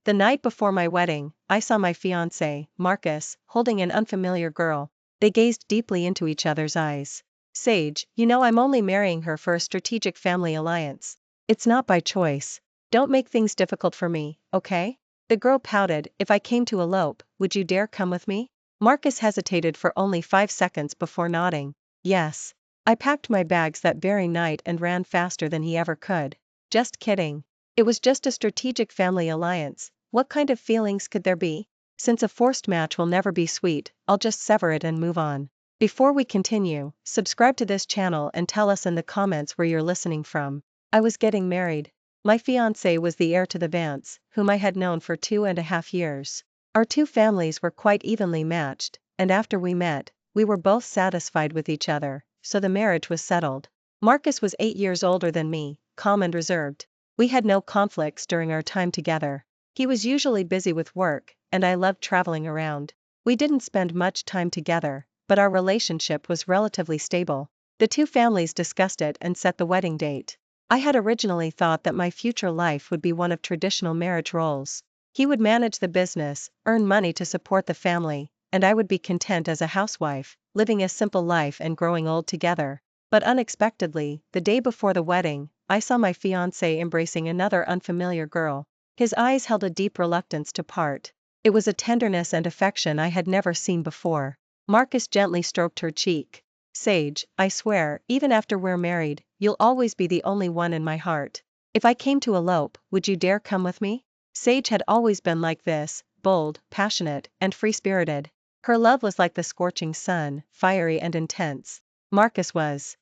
The night before my wedding, I saw my fiancé, Marcus, holding an unfamiliar girl. They gazed deeply into each other's eyes. Sage, you know I'm only marrying her for a strategic family alliance. It's not by choice. Don't make things difficult for me, okay? The girl pouted. If I came to elope, would you dare come with me? Marcus hesitated for only 5 seconds before nodding. Yes. I packed my bags that very night and ran faster than he ever could. Just kidding. It was just a strategic family alliance. What kind of feelings could there be? Since a forced match will never be sweet, I'll just sever it and move on. Before we continue, subscribe to this channel and tell us in the comments where you're listening from. I was getting married. My fiancé was the heir to the Vance, whom I had known for 2.5 years. Our two families were quite evenly matched, and after we met, we were both satisfied with each other, so the marriage was settled. Marcus was 8 years older than me, calm and reserved. We had no conflicts during our time together. He was usually busy with work, and I loved traveling around. We didn't spend much time together, but our relationship was relatively stable. The two families discussed it and set the wedding date. I had originally thought that my future life would be one of traditional marriage roles. He would manage the business, earn money to support the family, and I would be content as a housewife, living a simple life and growing old together. But unexpectedly, the day before the wedding, I saw my fiancé embracing another unfamiliar girl. His eyes held a deep reluctance to part. It was a tenderness and affection I had never seen before. Marcus gently stroked her cheek. Sage, I swear, even after we're married, you'll always be the only one in my heart. If I came to elope, would you dare come with me? Sage had always been like this, bold, passionate, and free-spirited. Her love was like the scorching sun, fiery and intense. Marcus was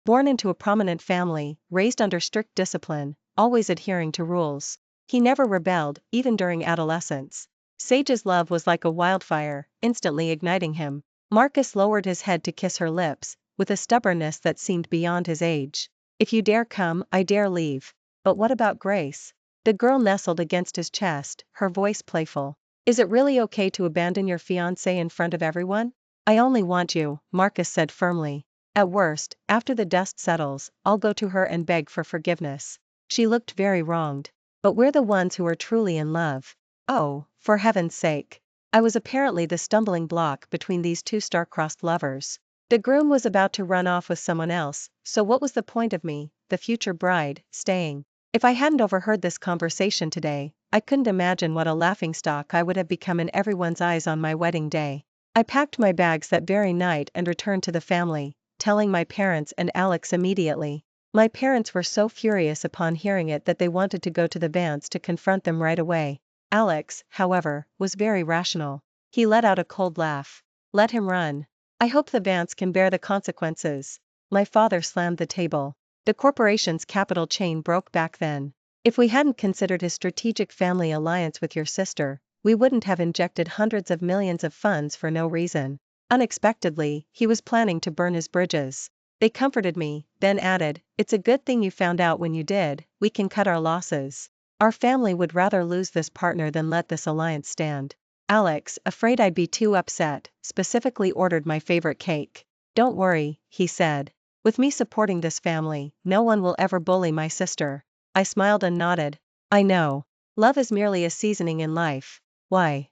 born into a prominent family, raised under strict discipline, always adhering to rules. He never rebelled, even during adolescence. Sage's love was like a wildfire, instantly igniting him. Marcus lowered his head to kiss her lips, with a stubbornness that seemed beyond his age. If you dare come, I dare leave. But what about Grace? The girl nestled against his chest, her voice playful. Is it really okay to abandon your fiancé in front of everyone? I only want you, Marcus said firmly. At worst, after the dust settles, I'll go to her and beg for forgiveness. She looked very wronged. But we're the ones who are truly in love. Oh, for heaven's sake. I was apparently the stumbling block between these two star-crossed lovers. The groom was about to run off with someone else, so what was the point of me, the future bride, staying? If I hadn't overheard this conversation today, I couldn't imagine what a laughingstock I would have become in everyone's eyes on my wedding day. I packed my bags that very night and returned to the family, telling my parents and Alex immediately. My parents were so furious upon hearing it that they wanted to go to the Vance to confront them right away. Alex, however, was very rational. He let out a cold laugh. Let him run. I hope the Vance can bear the consequences. My father slammed the table. The corporation's capital chain broke back then. If we hadn't considered his strategic family alliance with your sister, we wouldn't have injected hundreds of millions of funds for no reason. Unexpectedly, he was planning to burn his bridges. They comforted me, then added, it's a good thing you found out when you did, we can cut our losses. Our family would rather lose this partner than let this alliance stand. Alex, afraid I'd be too upset, specifically ordered my favorite cake. Don't worry, he said. With me supporting this family, no one will ever bully my sister. I smiled and nodded. I know. Love is merely a seasoning in life. Why?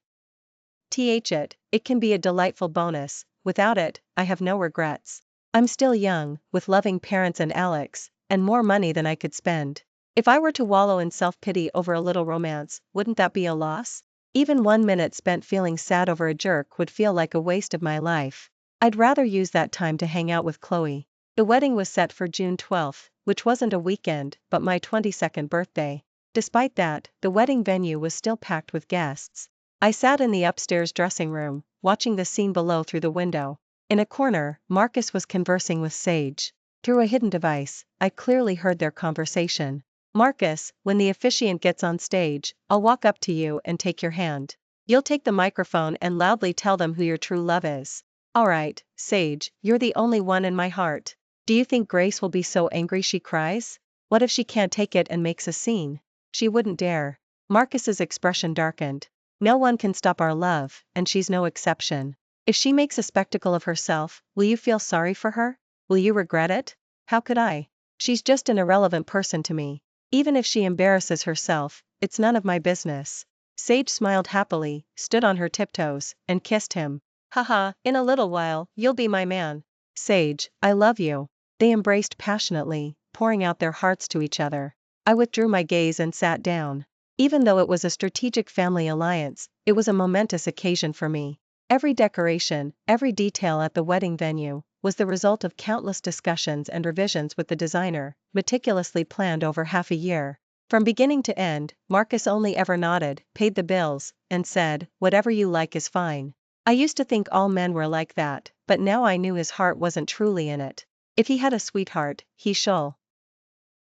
It can be a delightful bonus. Without it, I have no regrets. I'm still young, with loving parents and Alex, and more money than I could spend. If I were to wallow in self-pity over a little romance, wouldn't that be a loss? Even 1 minute spent feeling sad over a jerk would feel like a waste of my life. I'd rather use that time to hang out with Chloe. The wedding was set for June 12th, which wasn't a weekend, but my 22nd birthday. Despite that, the wedding venue was still packed with guests. I sat in the upstairs dressing room, watching the scene below through the window. In a corner, Marcus was conversing with Sage. Through a hidden device, I clearly heard their conversation. Marcus, when the officiant gets on stage, I'll walk up to you and take your hand. You'll take the microphone and loudly tell them who your true love is. Alright, Sage, you're the only one in my heart. Do you think Grace will be so angry she cries? What if she can't take it and makes a scene? She wouldn't dare. Marcus's expression darkened. No one can stop our love, and she's no exception. If she makes a spectacle of herself, will you feel sorry for her? Will you regret it? How could I? She's just an irrelevant person to me. Even if she embarrasses herself, it's none of my business. Sage smiled happily, stood on her tiptoes, and kissed him. Haha, in a little while, you'll be my man. Sage, I love you. They embraced passionately, pouring out their hearts to each other. I withdrew my gaze and sat down. Even though it was a strategic family alliance, it was a momentous occasion for me. Every decoration, every detail at the wedding venue, was the result of countless discussions and revisions with the designer, meticulously planned over half a year. From beginning to end, Marcus only ever nodded, paid the bills, and said, "Whatever you like is fine." I used to think all men were like that, but now I knew his heart wasn't truly in it. If he had a sweetheart, he should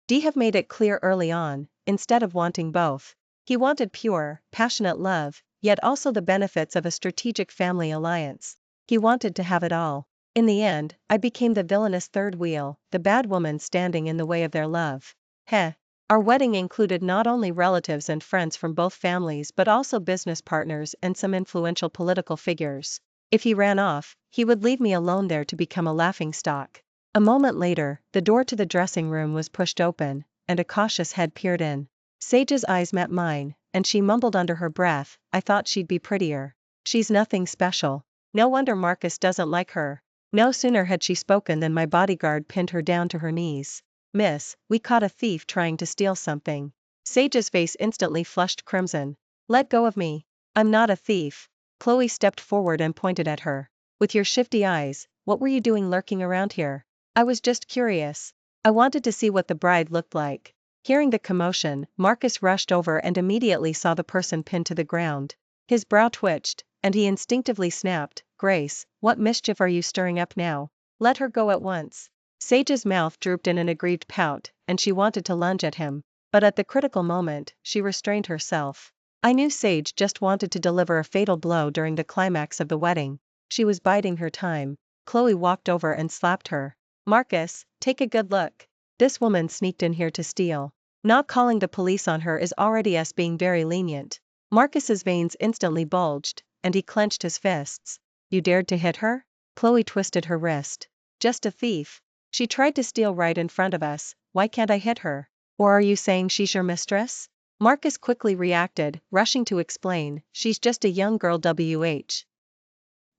have made it clear early on, instead of wanting both. He wanted pure, passionate love, yet also the benefits of a strategic family alliance. He wanted to have it all. In the end, I became the villainous third wheel, the bad woman standing in the way of their love. Heh. Our wedding included not only relatives and friends from both families but also business partners and some influential political figures. If he ran off, he would leave me alone there to become a laughingstock. A moment later, the door to the dressing room was pushed open, and a cautious head peered in. Sage's eyes met mine, and she mumbled under her breath, "I thought she'd be prettier. She's nothing special. No wonder Marcus doesn't like her." No sooner had she spoken than my bodyguard pinned her down to her knees. "Miss, we caught a thief trying to steal something." Sage's face instantly flushed crimson. "Let go of me. I'm not a thief." Chloe stepped forward and pointed at her. "With your shifty eyes, what were you doing lurking around here?" "I was just curious. I wanted to see what the bride looked like." Hearing the commotion, Marcus rushed over and immediately saw the person pinned to the ground. His brow twitched, and he instinctively snapped, "Grace, what mischief are you stirring up now? Let her go at once." Sage's mouth drooped in an aggrieved pout, and she wanted to lunge at him. But at the critical moment, she restrained herself. I knew Sage just wanted to deliver a fatal blow during the climax of the wedding. She was biding her time. Chloe walked over and slapped her. "Marcus, take a good look. This woman sneaked in here to steal. Not calling the police on her is already us being very lenient." Marcus's veins instantly bulged, and he clenched his fists. "You dared to hit her?" Chloe twisted her wrist. "Just a thief. She tried to steal right in front of us, why can't I hit her? Or are you saying she's your mistress?" Marcus quickly reacted, rushing to explain, "She's just a young girl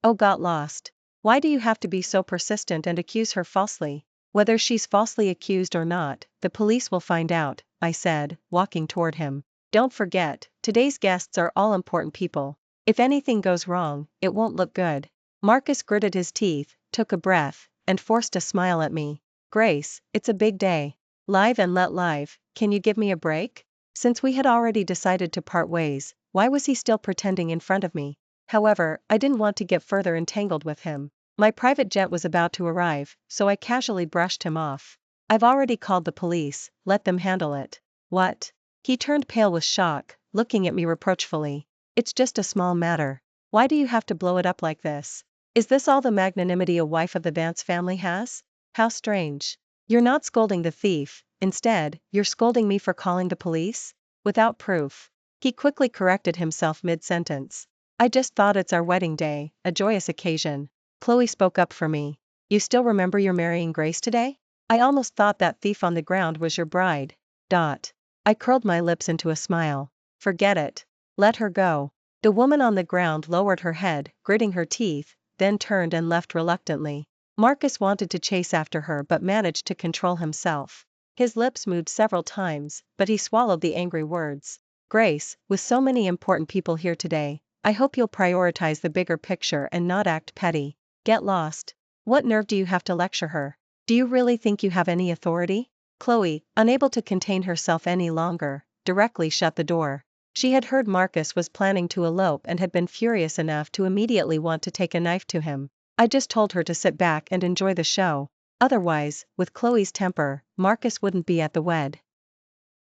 Oh, got lost. Why do you have to be so persistent and accuse her falsely?" "Whether she's falsely accused or not, the police will find out," I said, walking toward him. "Don't forget, today's guests are all important people. If anything goes wrong, it won't look good." Marcus gritted his teeth, took a breath, and forced a smile at me. "Grace, it's a big day. Live and let live, can you give me a break?" Since we had already decided to part ways, why was he still pretending in front of me? However, I didn't want to get further entangled with him. My private jet was about to arrive, so I casually brushed him off. "I've already called the police, let them handle it." "What?" He turned pale with shock, looking at me reproachfully. "It's just a small matter. Why do you have to blow it up like this? Is this all the magnanimity a wife of the Vance family has? How strange. You're not scolding the thief, instead, you're scolding me for calling the police? Without proof." He quickly corrected himself mid-sentence. "I just thought it's our wedding day, a joyous occasion." Chloe spoke up for me. "You still remember you're marrying Grace today? I almost thought that thief on the ground was your bride. I curled my lips into a smile. "Forget it. Let her go." The woman on the ground lowered her head, gritting her teeth, then turned and left reluctantly. Marcus wanted to chase after her but managed to control himself. His lips moved several times, but he swallowed the angry words. "Grace, with so many important people here today, I hope you'll prioritize the bigger picture and not act petty. Get lost. What nerve do you have to lecture her? Do you really think you have any authority?" Chloe, unable to contain herself any longer, directly shut the door. She had heard Marcus was planning to elope and had been furious enough to immediately want to take a knife to him. I just told her to sit back and enjoy the show. Otherwise, with Chloe's temper, Marcus wouldn't be at the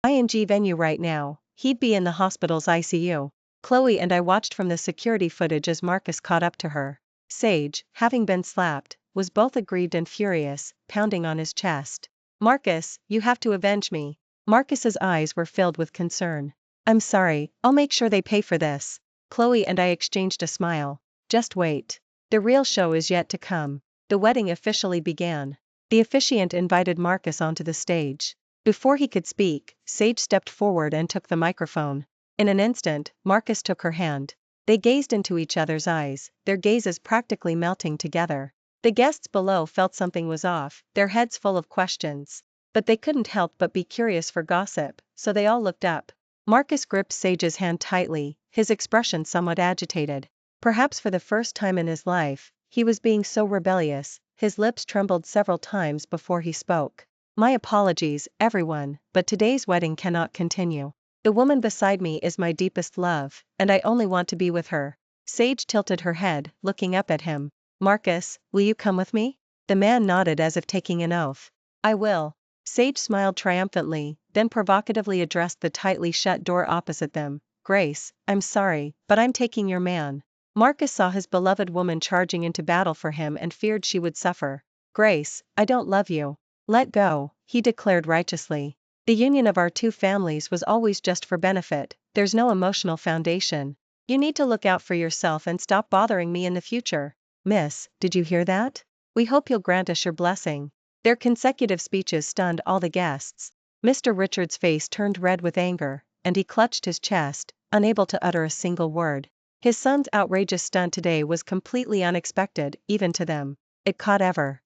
ing venue right now, he'd be in the hospital's ICU. Chloe and I watched from the security footage as Marcus caught up to her. Sage, having been slapped, was both aggrieved and furious, pounding on his chest. "Marcus, you have to avenge me." Marcus's eyes were filled with concern. "I'm sorry, I'll make sure they pay for this." Chloe and I exchanged a smile. "Just wait. The real show is yet to come." The wedding officially began. The officiant invited Marcus onto the stage. Before he could speak, Sage stepped forward and took the microphone. In an instant, Marcus took her hand. They gazed into each other's eyes, their gazes practically melting together. The guests below felt something was off, their heads full of questions. But they couldn't help but be curious for gossip, so they all looked up. Marcus gripped Sage's hand tightly, his expression somewhat agitated. Perhaps for the first time in his life, he was being so rebellious. His lips trembled several times before he spoke. My apologies, everyone, but today's wedding cannot continue. The woman beside me is my deepest love, and I only want to be with her. Sage tilted her head, looking up at him. Marcus, will you come with me? The man nodded as if taking an oath. I will. Sage smiled triumphantly, then provocatively addressed the tightly shut door opposite them. Grace, I'm sorry, but I'm taking your man. Marcus saw his beloved woman charging into battle for him and feared she would suffer. Grace, I don't love you. Let go, he declared righteously. The union of our two families was always just for benefit, there's no emotional foundation. You need to look out for yourself and stop bothering me in the future. Miss, did you hear that? We hope you'll grant us your blessing. Their consecutive speeches stunned all the guests. Mr. Richards' face turned red with anger, and he clutched his chest, unable to utter a single word. His son's outrageous stunt today was completely unexpected, even to them. It caught everyone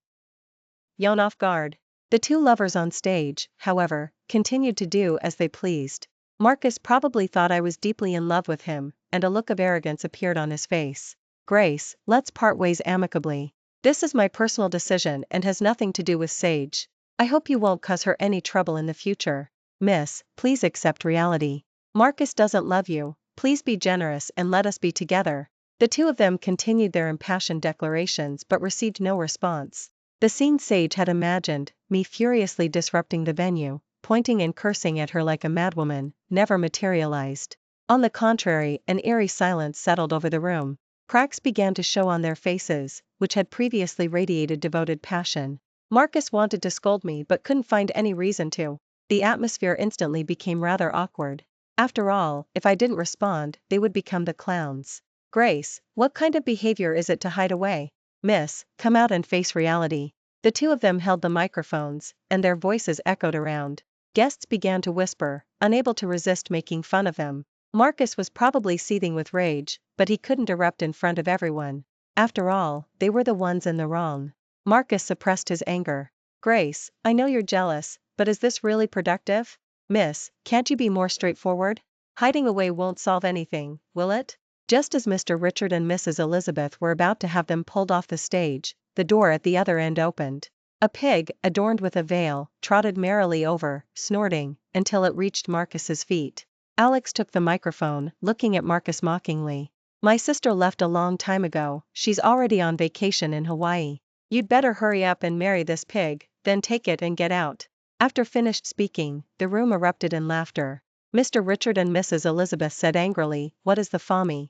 off guard. The two lovers on stage, however, continued to do as they pleased. Marcus probably thought I was deeply in love with him, and a look of arrogance appeared on his face. Grace, let's part ways amicably. This is my personal decision and has nothing to do with Sage. I hope you won't cause her any trouble in the future. Miss, please accept reality. Marcus doesn't love you, please be generous and let us be together. The two of them continued their impassioned declarations but received no response. The scene Sage had imagined, me furiously disrupting the venue, pointing and cursing at her like a madwoman, never materialized. On the contrary, an eerie silence settled over the room. Cracks began to show on their faces, which had previously radiated devoted passion. Marcus wanted to scold me but couldn't find any reason to. The atmosphere instantly became rather awkward. After all, if I didn't respond, they would become the clowns. Grace, what kind of behavior is it to hide away? Miss, come out and face reality. The two of them held the microphones, and their voices echoed around. Guests began to whisper, unable to resist making fun of them. Marcus was probably seething with rage, but he couldn't erupt in front of everyone. After all, they were the ones in the wrong. Marcus suppressed his anger. Grace, I know you're jealous, but is this really productive? Miss, can't you be more straightforward? Hiding away won't solve anything, will it? Just as Mr. Richard and Mrs. Elizabeth were about to have them pulled off the stage, the door at the other end opened. A pig, adorned with a veil, trotted merrily over, snorting, until it reached Marcus's feet. Alex took the microphone, looking at Marcus mockingly. My sister left a long time ago, she's already on vacation in Hawaii. You'd better hurry up and marry this pig, then take it and get out. After finished speaking, the room erupted in laughter. Mr. Richard and Mrs. Elizabeth said angrily, what is the family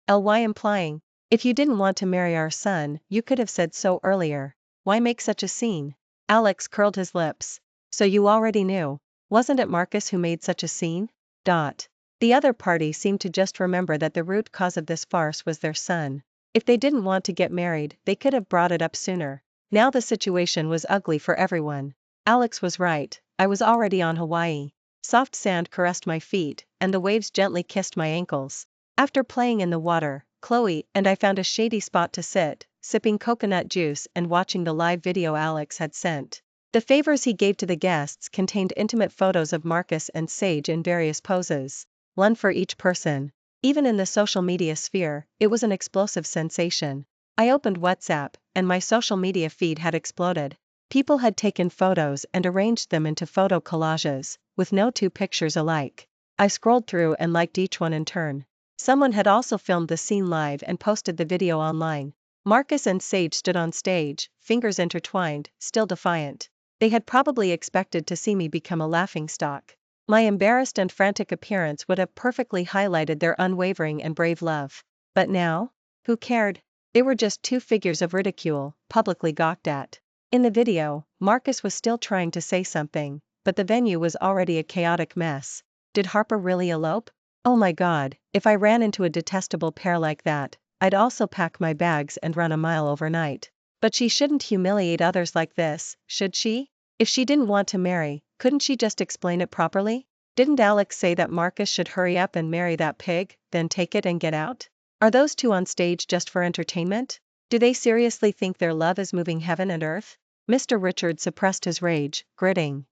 ly implying? If you didn't want to marry our son, you could have said so earlier. Why make such a scene? Alex curled his lips. So you already knew. Wasn't it Marcus who made such a scene? The other party seemed to just remember that the root cause of this farce was their son. If they didn't want to get married, they could have brought it up sooner. Now the situation was ugly for everyone. Alex was right, I was already on Hawaii. Soft sand caressed my feet, and the waves gently kissed my ankles. After playing in the water, Chloe and I found a shady spot to sit, sipping coconut juice and watching the live video Alex had sent. The favors he gave to the guests contained intimate photos of Marcus and Sage in various poses, one for each person. Even in the social media sphere, it was an explosive sensation. I opened WhatsApp, and my social media feed had exploded. People had taken photos and arranged them into photo collages, with no two pictures alike. I scrolled through and liked each one in turn. Someone had also filmed the scene live and posted the video online. Marcus and Sage stood on stage, fingers intertwined, still defiant. They had probably expected to see me become a laughingstock. My embarrassed and frantic appearance would have perfectly highlighted their unwavering and brave love. But now? Who cared? They were just two figures of ridicule, publicly gawked at. In the video, Marcus was still trying to say something, but the venue was already a chaotic mess. Did Harper really elope? Oh my God, if I ran into a detestable pair like that, I'd also pack my bags and run a mile overnight. But she shouldn't humiliate others like this, should she? If she didn't want to marry, Couldn't she just explain it properly? Didn't Alex say that Marcus should hurry up and marry that pig, then take it and get out? Are those two on stage just for entertainment? Do they seriously think their love is moving heaven and earth? Mr. Richard suppressed his rage, gritting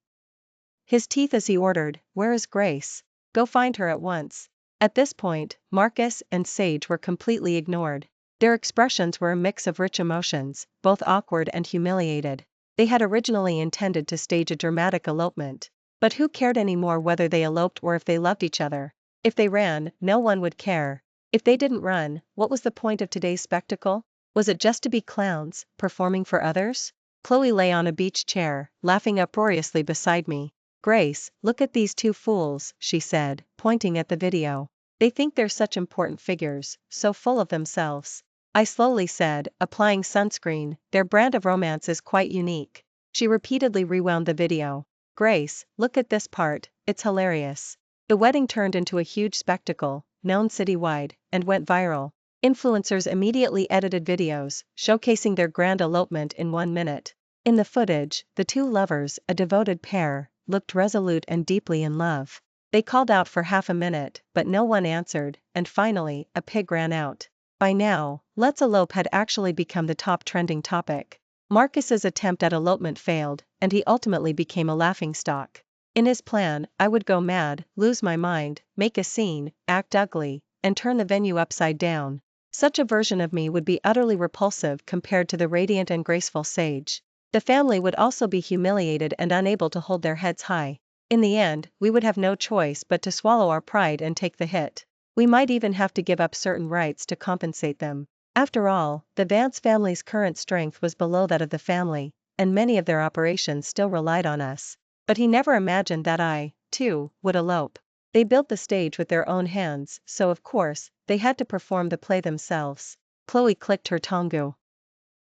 his teeth as he ordered, "Where is Grace? Go find her at once." At this point, Marcus and Sage were completely ignored. Their expressions were a mix of rich emotions, both awkward and humiliated. They had originally intended to stage a dramatic elopement. But who cared anymore whether they eloped or if they loved each other? If they ran, no one would care. If they didn't run, what was the point of today's spectacle? Was it just to be clowns, performing for others? Chloe lay on a beach chair, laughing uproariously beside me. "Grace, look at these two fools," she said, pointing at the video. "They think they're such important figures, so full of themselves." I slowly said, applying sunscreen, "Their brand of romance is quite unique." She repeatedly rewound the video. "Grace, look at this part, it's hilarious." The wedding turned into a huge spectacle, known citywide, and went viral. Influencers immediately edited videos, showcasing their grand elopement in 1 minute. In the footage, the two lovers, a devoted pair, looked resolute and deeply in love. They called out for half a minute, but no one answered, and finally, a pig ran out. By now, "Let's elope" had actually become the top trending topic. Marcus's attempt at elopement failed, and he ultimately became a laughingstock. In his plan, I would go mad, lose my mind, make a scene, act ugly, and turn the venue upside down. Such a version of me would be utterly repulsive compared to the radiant and graceful Sage. The family would also be humiliated and unable to hold their heads high. In the end, we would have no choice but to swallow our pride and take the hit. We might even have to give up certain rights to compensate them. After all, the Vance family's current strength was below that of the family, and many of their operations still relied on us. But he never imagined that I, too, would elope. They built the stage with their own hands, so of course, they had to perform the play themselves. Chloe clicked her tongue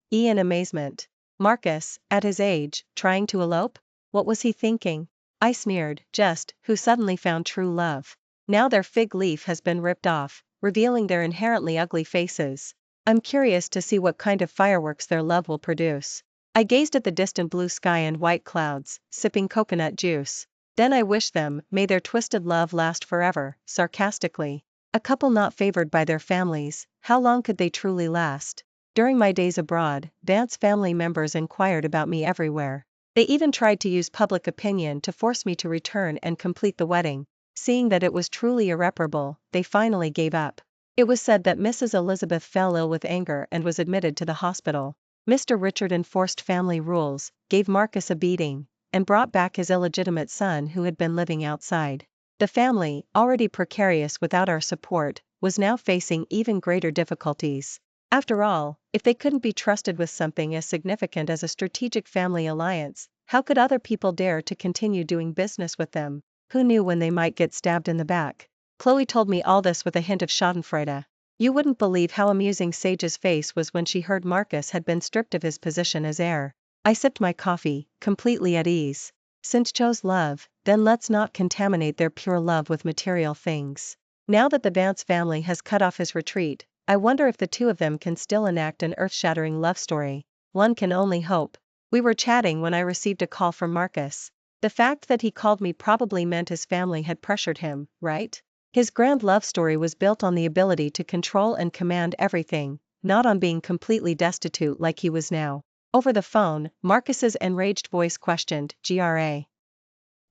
in amazement. Marcus, at his age, trying to elope? What was he thinking? I sneered, just, who suddenly found true love. Now their fig leaf has been ripped off, revealing their inherently ugly faces. I'm curious to see what kind of fireworks their love will produce. I gazed at the distant blue sky and white clouds, sipping coconut juice. Then I wished them, may their twisted love last forever, sarcastically. A couple not favored by their families, how long could they truly last? During my days abroad, Vance family members inquired about me everywhere. They even tried to use public opinion to force me to return and complete the wedding. Seeing that it was truly irreparable, they finally gave up. It was said that Mrs. Elizabeth fell ill with anger and was admitted to the hospital. Mr. Richard enforced family rules, gave Marcus a beating, and brought back his illegitimate son who had been living outside. The family, already precarious without our support, was now facing even greater difficulties. After all, if they couldn't be trusted with something as significant as a strategic family alliance, how could other people dare to continue doing business with them? Who knew when they might get stabbed in the back? Chloe told me all this with a hint of schadenfreude. You wouldn't believe how amusing Sage's face was when she heard Marcus had been stripped of his position as heir. I sipped my coffee, completely at ease. Since chose love, then let's not contaminate their pure love with material things. Now that the Vance family has cut off his retreat, I wonder if the two of them can still enact an earth-shattering love story. One can only hope. We were chatting when I received a call from Marcus. The fact that he called me probably meant his family had pressured him, right? His grand love story was built on the ability to control and command everything, not on being completely destitute like he was now. Over the phone, Marcus's enraged voice questioned,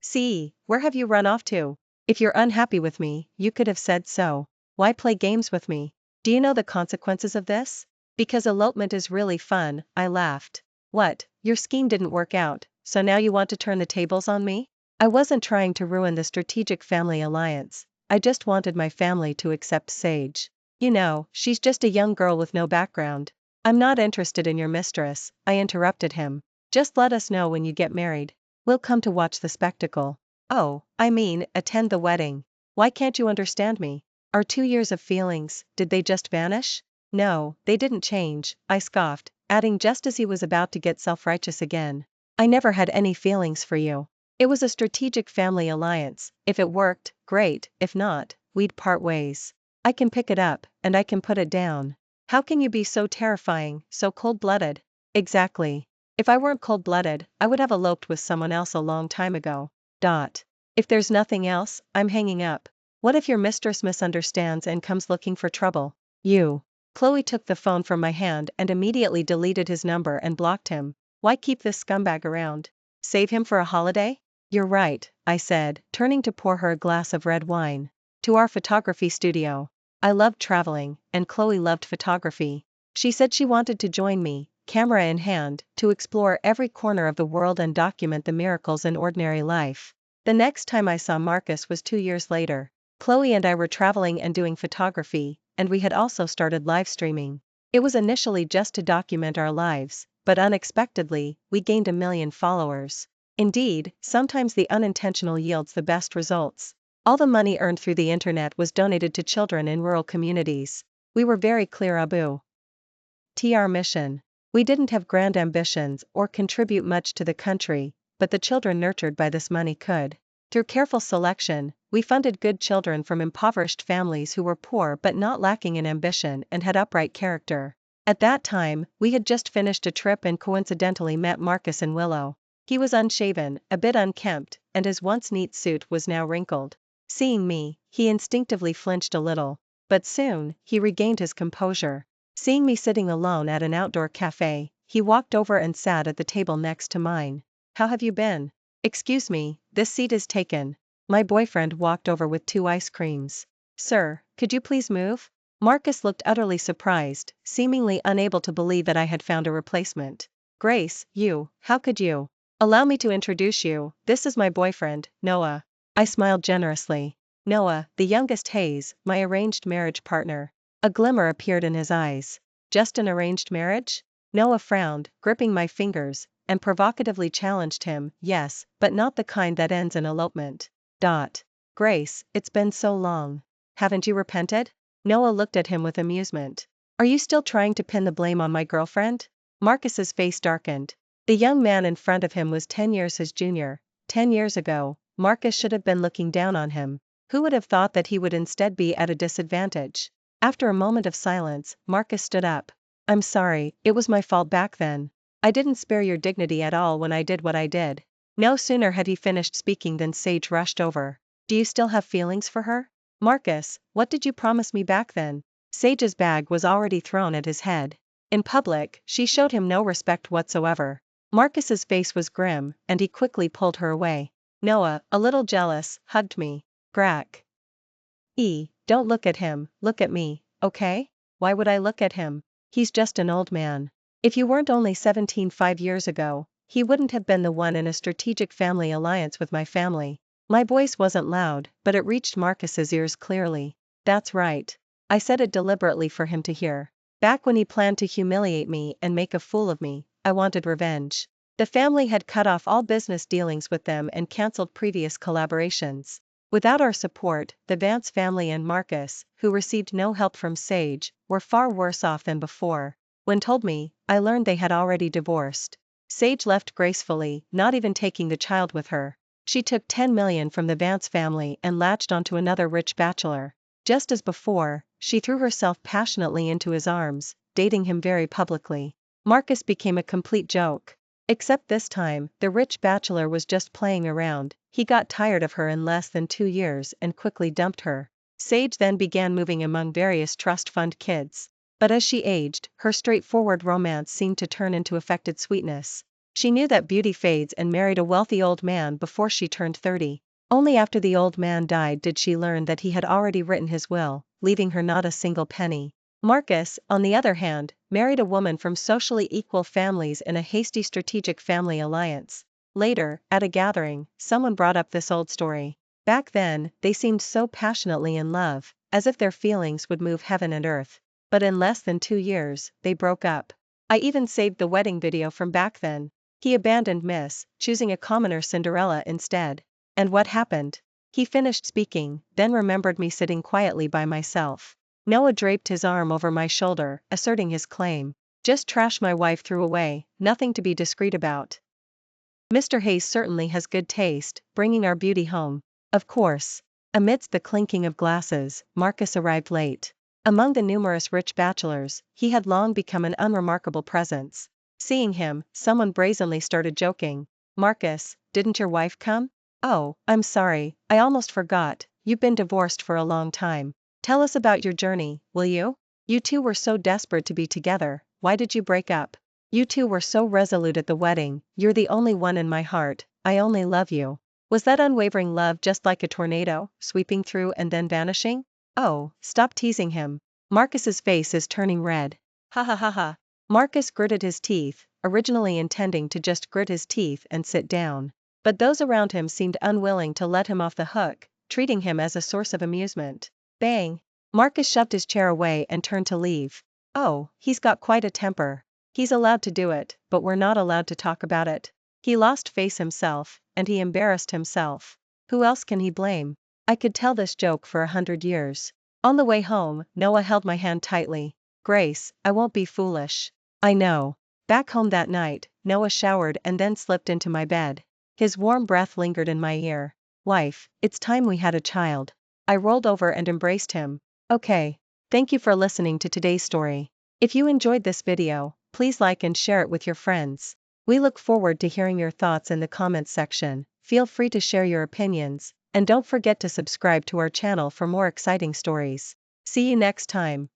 "See, where have you run off to? If you're unhappy with me, you could have said so. Why play games with me? Do you know the consequences of this?" "Because elopement is really fun," I laughed. "What, your scheme didn't work out, so now you want to turn the tables on me?" I wasn't trying to ruin the strategic family alliance, I just wanted my family to accept Sage. You know, she's just a young girl with no background. "I'm not interested in your mistress," I interrupted him. "Just let us know when you get married. We'll come to watch the spectacle." "Oh, I mean, attend the wedding. Why can't you understand me? Our 2 years of feelings, did they just vanish?" "No, they didn't change," I scoffed, adding just as he was about to get self-righteous again. "I never had any feelings for you. It was a strategic family alliance. If it worked, great, if not, we'd part ways. I can pick it up, and I can put it down." "How can you be so terrifying, so cold-blooded?" "Exactly. If I weren't cold-blooded, I would have eloped with someone else a long time ago." If there's nothing else, I'm hanging up. What if your mistress misunderstands and comes looking for trouble? You. Chloe took the phone from my hand and immediately deleted his number and blocked him. Why keep this scumbag around? Save him for a holiday? You're right, I said, turning to pour her a glass of red wine. To our photography studio. I loved traveling, and Chloe loved photography. She said she wanted to join me, camera in hand, to explore every corner of the world and document the miracles in ordinary life. The next time I saw Marcus was 2 years later. Chloe and I were traveling and doing photography, and we had also started live streaming. It was initially just to document our lives, but unexpectedly, we gained 1 million followers. Indeed, sometimes the unintentional yields the best results. All the money earned through the internet was donated to children in rural communities. We were very clear our mission. We didn't have grand ambitions or contribute much to the country, but the children nurtured by this money could. Through careful selection, we funded good children from impoverished families who were poor but not lacking in ambition and had upright character. At that time, we had just finished a trip and coincidentally met Marcus in Willow. He was unshaven, a bit unkempt, and his once neat suit was now wrinkled. Seeing me, he instinctively flinched a little. But soon, he regained his composure. Seeing me sitting alone at an outdoor cafe, he walked over and sat at the table next to mine. How have you been? Excuse me, this seat is taken. My boyfriend walked over with 2 ice creams. Sir, could you please move? Marcus looked utterly surprised, seemingly unable to believe that I had found a replacement. Grace, how could you? Allow me to introduce you, this is my boyfriend, Noah. I smiled generously. Noah, the youngest Hayes, my arranged marriage partner. A glimmer appeared in his eyes. Just an arranged marriage? Noah frowned, gripping my fingers, and provocatively challenged him, yes, but not the kind that ends in elopement. Grace, it's been so long. Haven't you repented? Noah looked at him with amusement. Are you still trying to pin the blame on my girlfriend? Marcus's face darkened. The young man in front of him was 10 years his junior. 10 years ago, Marcus should have been looking down on him. Who would have thought that he would instead be at a disadvantage? After a moment of silence, Marcus stood up. I'm sorry, it was my fault back then. I didn't spare your dignity at all when I did what I did. No sooner had he finished speaking than Sage rushed over. Do you still have feelings for her? Marcus, what did you promise me back then? Sage's bag was already thrown at his head. In public, she showed him no respect whatsoever. Marcus's face was grim, and he quickly pulled her away. Noah, a little jealous, hugged me. Grack. Don't look at him, look at me, okay? Why would I look at him? He's just an old man. If you weren't only 17 5 years ago, he wouldn't have been the one in a strategic family alliance with my family. My voice wasn't loud, but it reached Marcus's ears clearly. That's right. I said it deliberately for him to hear. Back when he planned to humiliate me and make a fool of me, I wanted revenge. The family had cut off all business dealings with them and cancelled previous collaborations. Without our support, the Vance family and Marcus, who received no help from Sage, were far worse off than before. When told me, I learned they had already divorced. Sage left gracefully, not even taking the child with her. She took 10 million from the Vance family and latched onto another rich bachelor. Just as before, she threw herself passionately into his arms, dating him very publicly. Marcus became a complete joke. Except this time, the rich bachelor was just playing around. He got tired of her in less than 2 years and quickly dumped her. Sage then began moving among various trust fund kids. But as she aged, her straightforward romance seemed to turn into affected sweetness. She knew that beauty fades and married a wealthy old man before she turned 30. Only after the old man died did she learn that he had already written his will, leaving her not a single penny. Marcus, on the other hand, married a woman from socially equal families in a hasty strategic family alliance. Later, at a gathering, someone brought up this old story. Back then, they seemed so passionately in love, as if their feelings would move heaven and earth. But in less than 2 years, they broke up. I even saved the wedding video from back then. He abandoned Miss, choosing a commoner Cinderella instead. And what happened? He finished speaking, then remembered me sitting quietly by myself. Noah draped his arm over my shoulder, asserting his claim. Just trash my wife threw away, nothing to be discreet about. Mr. Hayes certainly has good taste, bringing our beauty home. Of course. Amidst the clinking of glasses, Marcus arrived late. Among the numerous rich bachelors, he had long become an unremarkable presence. Seeing him, someone brazenly started joking. Marcus, didn't your wife come? Oh, I'm sorry, I almost forgot, you've been divorced for a long time. Tell us about your journey, will you? You two were so desperate to be together, why did you break up? You two were so resolute at the wedding, you're the only one in my heart, I only love you. Was that unwavering love just like a tornado, sweeping through and then vanishing? Oh, stop teasing him. Marcus's face is turning red. Ha ha ha ha. Marcus gritted his teeth, originally intending to just grit his teeth and sit down. But those around him seemed unwilling to let him off the hook, treating him as a source of amusement. Bang! Marcus shoved his chair away and turned to leave. Oh, he's got quite a temper. He's allowed to do it, but we're not allowed to talk about it. He lost face himself, and he embarrassed himself. Who else can he blame? I could tell this joke for 100 years. On the way home, Noah held my hand tightly. Grace, I won't be foolish. I know. Back home that night, Noah showered and then slipped into my bed. His warm breath lingered in my ear. Wife, it's time we had a child. I rolled over and embraced him. Okay. Thank you for listening to today's story. If you enjoyed this video, please like and share it with your friends. We look forward to hearing your thoughts in the comments section. Feel free to share your opinions, and don't forget to subscribe to our channel for more exciting stories. See you next time.